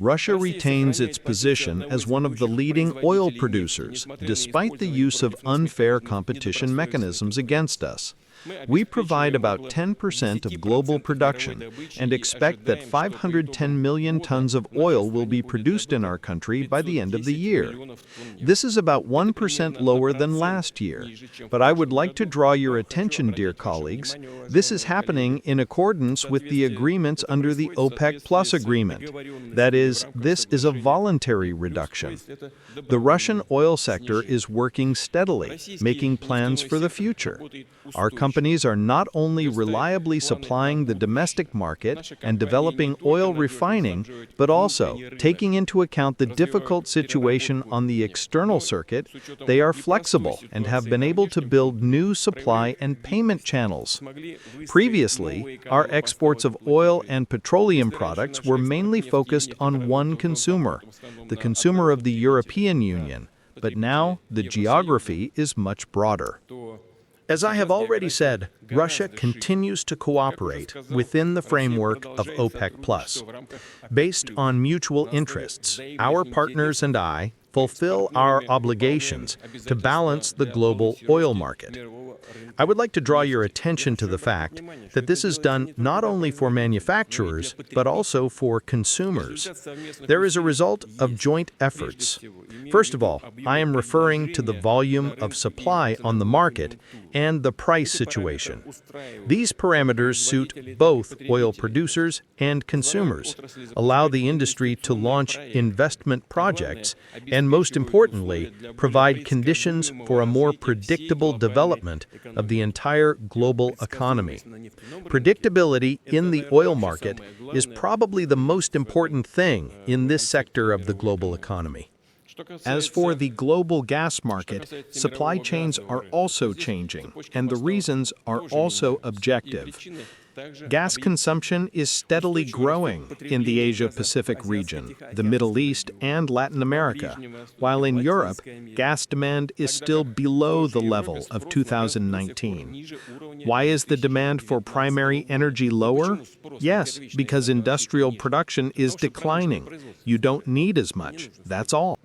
Russia retains its position as one of the leading oil producers, despite the use of unfair competition mechanisms against us. We provide about 10% of global production and expect that 510 million tons of oil will be produced in our country by the end of the year. This is about 1% lower than last year, but I would like to draw your attention, dear colleagues, this is happening in accordance with the agreements under the OPEC Plus agreement. That is, this is a voluntary reduction. The Russian oil sector is working steadily, making plans for the future. Our companies are not only reliably supplying the domestic market and developing oil refining, but also, taking into account the difficult situation on the external circuit, they are flexible and have been able to build new supply and payment channels. Previously, our exports of oil and petroleum products were mainly focused on one consumer, the consumer of the European Union, but now the geography is much broader. As I have already said, Russia continues to cooperate within the framework of OPEC+. Based on mutual interests, our partners and I fulfill our obligations to balance the global oil market. I would like to draw your attention to the fact that this is done not only for manufacturers, but also for consumers. There is a result of joint efforts. First of all, I am referring to the volume of supply on the market and the price situation. These parameters suit both oil producers and consumers, allow the industry to launch investment projects, and most importantly, provide conditions for a more predictable development of the entire global economy. Predictability in the oil market is probably the most important thing in this sector of the global economy. As for the global gas market, supply chains are also changing, and the reasons are also objective. Gas consumption is steadily growing in the Asia-Pacific region, the Middle East, and Latin America, while in Europe, gas demand is still below the level of 2019. Why is the demand for primary energy lower? Yes, because industrial production is declining. You don't need as much. That's all.